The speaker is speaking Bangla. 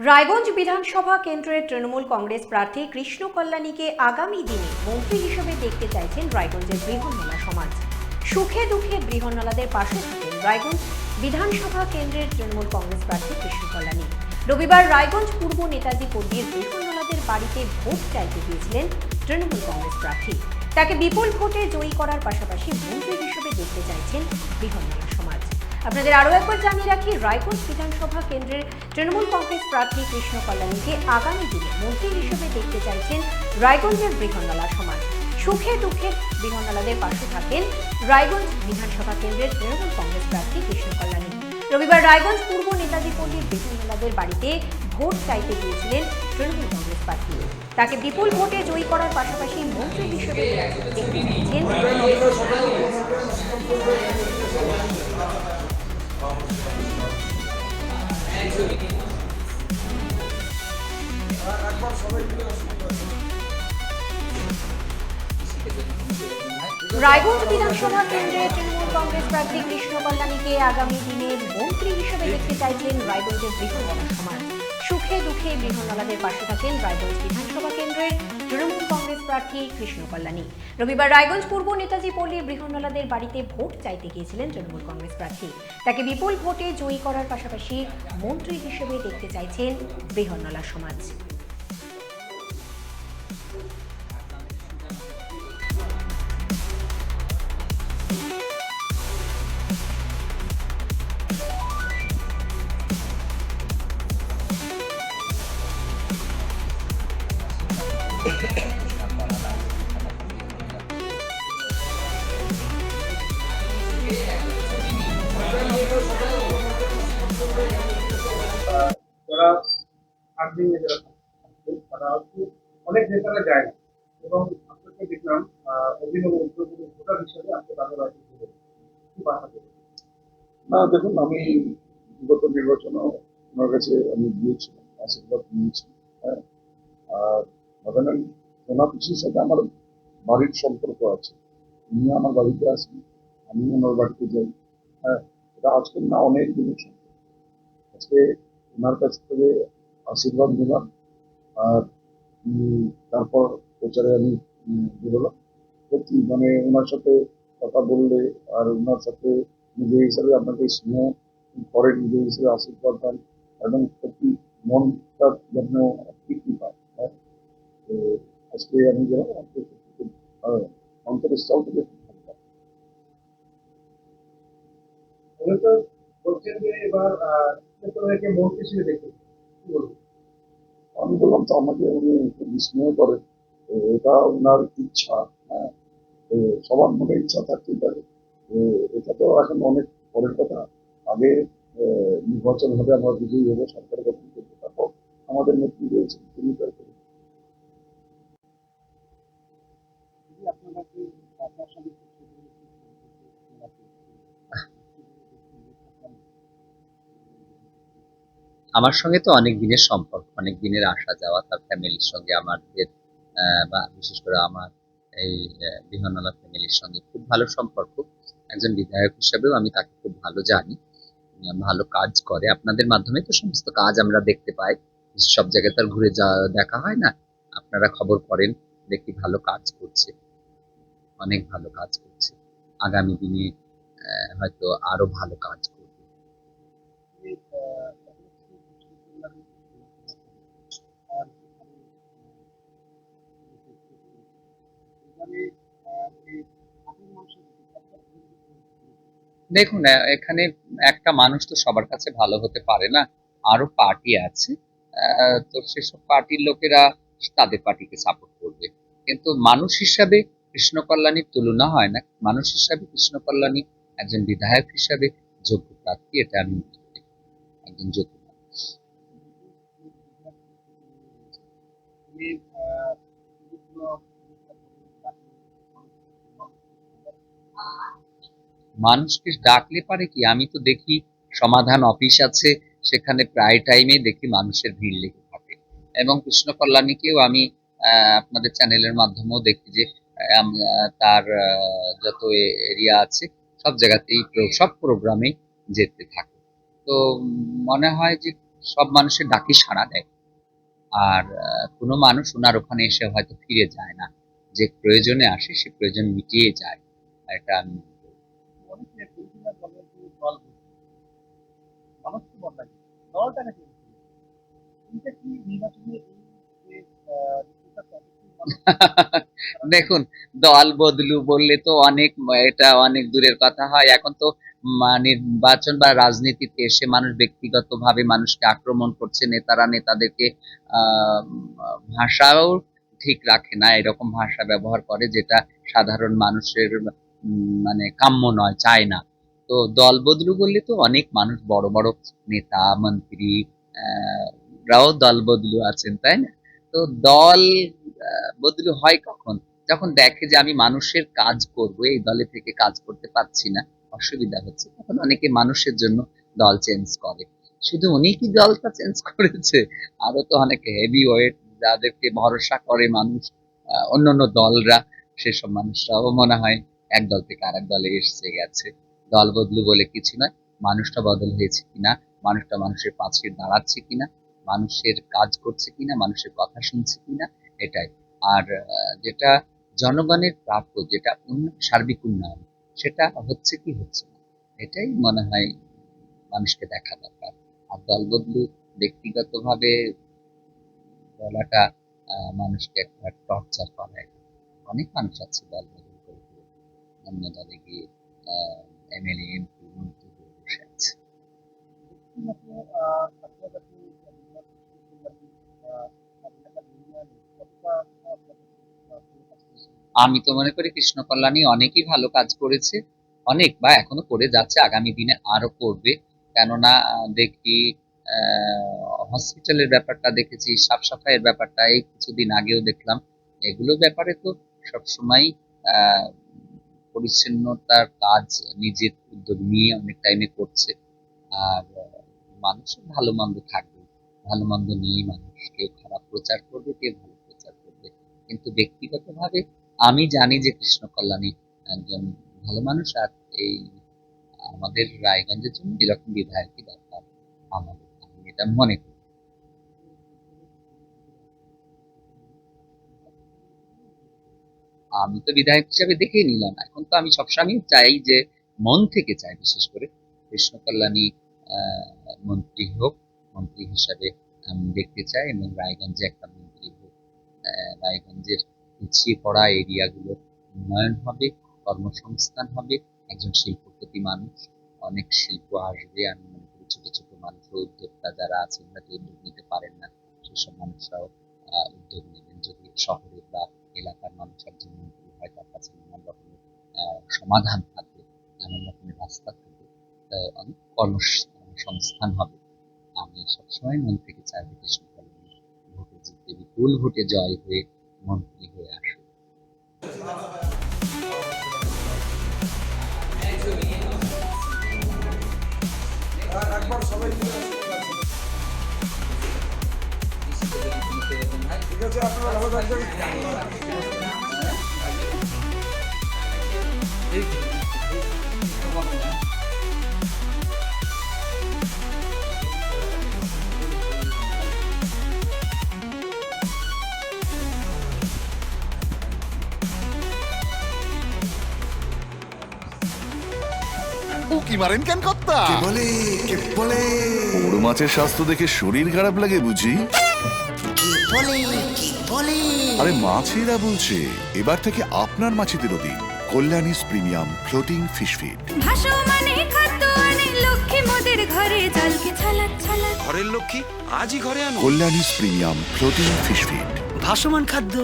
রায়গঞ্জ বিধানসভা কেন্দ্রের তৃণমূল কংগ্রেস প্রার্থী কৃষ্ণ কল্যাণীকে আগামী দিনে মন্ত্রী হিসেবে দেখতে চাইছেন রায়গঞ্জের বৃহন্নলা সমাজ। সুখে দুঃখে বৃহন্নলাদের পাশে থাকেন রায়গঞ্জ বিধানসভা কেন্দ্রের তৃণমূল কংগ্রেস প্রার্থী কৃষ্ণ কল্যাণী। রবিবার রায়গঞ্জ পূর্ব নেতাজি পল্লীর বৃহন্নলাদের বাড়িতে ভোট চাইতে গিয়েছিলেন তৃণমূল কংগ্রেস প্রার্থী। তাকে বিপুল ভোটে জয়ী করার পাশাপাশি মন্ত্রী হিসেবে দেখতে চাইছেন বৃহন্নলা সমাজ। আপনাদের আরও একবার জানিয়ে রাখি, রায়গঞ্জ বিধানসভা কেন্দ্রের তৃণমূল কংগ্রেস প্রার্থী কৃষ্ণ কল্যাণীকে আগামী দিনে মন্ত্রী হিসেবে দেখতে চাইছেন রায়গঞ্জের বৃহন্নলা সমাজ। সুখে দুঃখে বৃহন্নলাদের পাশে থাকেন রায়গঞ্জ বিধানসভা কেন্দ্রের তৃণমূল কংগ্রেস প্রার্থী কৃষ্ণ কল্যাণী। রবিবার রায়গঞ্জ পূর্ব নেতাজি পল্লীর বৃহন্নলাদের বাড়িতে ভোট চাইতে গিয়েছিলেন তৃণমূল কংগ্রেস প্রার্থী। তাকে বিপুল ভোটে জয়ী করার পাশাপাশি মন্ত্রী হিসেবে দেখতে চাইছেন। রায়গঞ্জ বিধানসভা কেন্দ্রের তৃণমূল কংগ্রেস প্রার্থী কৃষ্ণ কল্যাণীকে আগামী দিনে মন্ত্রী হিসেবে দেখতে চাইছেন রায়গঞ্জের বৃহন্নলা সমাজ। সুখে দুঃখে বৃহন্নলাদের পাশে থাকেন রায়গঞ্জ বিধানসভা কেন্দ্রের তৃণমূল কংগ্রেস প্রার্থী কৃষ্ণ কল্যাণী। রবিবার রায়গঞ্জ পূর্ব নেতাজি পল্লীর বৃহন্নলাদের বাড়িতে ভোট চাইতে গিয়েছিলেন তৃণমূল কংগ্রেস প্রার্থী। তাকে বিপুল ভোটে জয়ী করার পাশাপাশি মন্ত্রী হিসেবে দেখতে চাইছেন বৃহন্নলা সমাজ। যারা আর্মি যারা থাকছে তারা হচ্ছে অনেক নেতারা যায় না এবং আপনাকে দেখলাম অভিনব উদ্যোগী ভোটার হিসাবে আপনি তাদের বাড়িতে কি বাধা দেবেন? না দেখুন, আমি গত নির্বাচনও ওনার কাছে আমি গিয়েছিলাম, আশীর্বাদ নিয়েছি। হ্যাঁ, আর ধরেন ওনার পিসির সাথে আমার বাড়ির সম্পর্ক আছে। উনি আমার বাড়িতে আসেন, আমি ওনার বাড়িতে যাই। হ্যাঁ, এটা আজকে না, অনেক দিনের সম্পর্ক। আজকে ওনার কাছ থেকে আশীর্বাদ নিলাম, আর তারপর প্রচারে আমি বেরোলাম। সত্যি মানে ওনার সাথে কথা বললে আর ওনার সাথে নিজে হিসাবে আপনাকে স্নেহ করে, নিজে হিসেবে আশীর্বাদ দেন এবং সত্যি মনটা যেন তৃপ্তি পায়। হ্যাঁ, তো আজকে আমি গেলাম, আমাকে সত্যি খুব অন্তরের স্থল থেকে খুব ভালো লাগলো। উনি তো বলছেন যে এবার কে মন্ত্রী হিসেবে দেখতে চান। কি বলবেন? আমি বললাম তো আমাকে উনি খুব স্নেহ করেন, তো এটা ওনার ইচ্ছা। হ্যাঁ, তো সবার মনে ইচ্ছা থাকতেই পারে। তো এটা তো এখন অনেক পরের কথা। আগে নির্বাচন হবে, আমরা বিজয়ী হবো, সরকার গঠন করবো, তারপর আমাদের নেত্রী রয়েছে, তিনি তার করবেন। আমার সঙ্গে তো অনেক দিনের সম্পর্ক, অনেক দিনের আসা যাওয়া, তার ফ্যামিলির সঙ্গে আমাদের বা বিশেষ করে আমার এই বিহনলা ফ্যামিলির সঙ্গে খুব ভালো সম্পর্ক। একজন বিধায়ক হিসেবেও আমি তাকে খুব ভালো জানি। ভালো কাজ করে, আপনাদের মাধ্যমে তো সমস্ত কাজ আমরা দেখতে পাই। সব জায়গায় তার ঘুরে দেখা হয় না, আপনারা খবর করেন, দেখি ভালো কাজ করছে, অনেক ভালো কাজ করছে। আগামী দিনে হয়তো আরো ভালো কাজ করবে। দেখুন, এখানে একটা মানুষ তো সবার কাছে ভালো হতে পারে না, আরো পার্টি আছে। তো সেসব পার্টির লোকেরা তাদের পার্টিকে সাপোর্ট করবে, কিন্তু মানুষ হিসাবে কৃষ্ণ কল্যাণীর তুলনা হয় না। মানুষ হিসাবে কৃষ্ণ কল্যাণী একজন বিধায়ক হিসাবে যোগ্য প্রার্থী, এটা আমি মনে করি, একজন যোগ্য মানুষ। মানুষকে ডাকলে পারে কি, আমি তো দেখি সমাধান অফিস আছে, সেখানে প্রায় টাইমে দেখি মানুষের ভিড় লেগে থাকে। এবং কৃষ্ণ কল্যাণীকেও আমি আপনাদের চ্যানেলের মাধ্যমেও দেখি যে তার যত এরিয়া আছে সব জায়গাতেই সব প্রোগ্রামে যেতে থাকে। তো মনে হয় যে সব মানুষের ডাকি সাড়া দেয়। আর কোনো মানুষ ওনার ওখানে এসে হয়তো ফিরে যায় না, যে প্রয়োজনে আসে সে প্রয়োজন মিটিয়ে যায়, এটা আমি অনেকে বিভিন্ন দলের যে দল মানুষকে বদলায় দলটা নাকি এটা কি নির্বাচনে এই যে ঋতুটা তাদেরকে মানুষ দেখুন, দল বদলু বললে তো এটা অনেক দূরের কথা হয়। এখন তো নির্বাচন বা রাজনীতিতে এসে মানুষ ব্যক্তিগতভাবে মানুষকে আক্রমণ করছে, নেতারা নেতাদেরকে আহ ভাষাও ঠিক রাখে না, এরকম ভাষা ব্যবহার করে যেটা সাধারণ মানুষের মানে কাম্য নয়, চায় না। তো দল বদলু বললে তো অনেক মানুষ, বড় বড় নেতা মন্ত্রী রাও দল বদলু আছেন, তাই না? তো দল বদলু হয় কখন? যখন দেখে যে আমি মানুষের কাজ করব, এই দলে থেকে কাজ করতে পারছি না, অসুবিধা হচ্ছে, তখন অনেকে মানুষের জন্য দল চেঞ্জ করে। শুধু উনি কি দলটা চেঞ্জ করেছে, আরো তো অনেকে হেভি ওয়েট যাদেরকে ভরসা করে মানুষ, অন্যান্য দলরা, সেসব মানুষরাও মনে হয় এক দল থেকে আরেক দলে এসে গেছে। দল বদলু বলে কিছু নয়, মানুষটা বদল হয়েছে কিনা, মানুষটা মানুষের পাশে দাঁড়াচ্ছে কিনা, মানুষের কাজ করছে কিনা, মানুষের কথা শুনছে কিনা, এটাই। আর যেটা জনগণের প্রাপ্য, যেটা সার্বিক উন্নয়ন, সেটা হচ্ছে কি হচ্ছে না, এটাই মনে হয় মানুষকে দেখা দরকার। আর দল বদলু ব্যক্তিগতভাবে বলাটা মানুষকে একটা টর্চার করায়। অনেক মানুষ আছে দল বদল করে অন্য দলে গিয়ে এমএলএ এমপি মন্ত্রী হয়ে বসে আছে। ব্যক্তিগত আপনার কাছে আমি তো মনে করি কৃষ্ণ কল্যাণী অনেকই ভালো কাজ করেছে, অনেক বা এখনো করে যাচ্ছে, আগামী দিনে আরো করবে। কেননা দেখি হসপিটালের ব্যাপারটা দেখেছি, সাফ সাফাইয়ের ব্যাপারটা এই কিছুদিন আগেও দেখলাম, এগুলো ব্যাপারে তো সবসময় আহ পরিচ্ছন্নতার কাজ নিজের উদ্যোগ নিয়ে অনেক টাইমে করছে। আর মানুষের ভালো মন্দ থাকবে, ভালো মন্দ নিয়ে মানুষ কেউ খারাপ প্রচার করবে, কেউ ভালো প্রচার করবে, কিন্তু ব্যক্তিগতভাবে আমি জানি যে কৃষ্ণ কল্যাণী একজন ভালো মানুষ। আর এই আমাদের রায়গঞ্জের জন্য এরকম বিধায়কই দরকার আমাদের, আমি এটা মনে করি। আমি তো বিধায়ক হিসাবে দেখেই নিলাম, এখন তো আমি সবসময় চাই যে মন থেকে চাই, বিশেষ করে কৃষ্ণ কল্যাণী মন্ত্রী হোক, মন্ত্রী হিসাবে আমি দেখতে চাই, এবং রায়গঞ্জে একটা মন্ত্রী হোক। রায়গঞ্জের পিছিয়ে পড়া এরিয়াগুলো উন্নয়ন হবে, কর্মসংস্থান হবে, একজন শিল্পপতি মানুষ, অনেক শিল্প আসবে। আমি মনে করি ছোট ছোট মানুষ, উদ্যোক্তা যারা আছেন হয়তো উদ্যোগ নিতে পারেন না, সেসব মানুষরাও উদ্যোগ নেবেন। যদি শহরে বা এলাকার মানুষ একজন মন্ত্রী হয়, তার কাছে নানান রকমের সমাধান থাকবে, নানান রকমের রাস্তা থাকবে, অনেক কর্মসংস্থান হবে। আমি সবসময় মন থেকে চাইবো কৃষ্ণ কল্যাণী ভোটে জিততে, বিপুল ভোটে জয় হয়ে মন্ত্রী হয়ে আসে। ঠিক আছে, আপনারা ভালো থাকবেন। উকি মারেন কেন কর্তা? কে বলে বড় মাছের স্বাস্থ্য দেখে শরীর খারাপ লাগে বুঝি? কি বলে আরে মাছেরা বলছে, এবার থেকে আপনার মাছেদেরও দিন কল্যাণীস প্রিমিয়াম ফ্লোটিং ফিশ ফিড। ভাসমানে খাদ্য আনে লক্ষ্মী মোদের ঘরে, জলকে ছালাক ছালাক ঘরের লক্ষ্মী আজই ঘরে আনো কল্যাণীস প্রিমিয়াম ফ্লোটিং ফিশ ফিড। ভাসমান খাদ্য।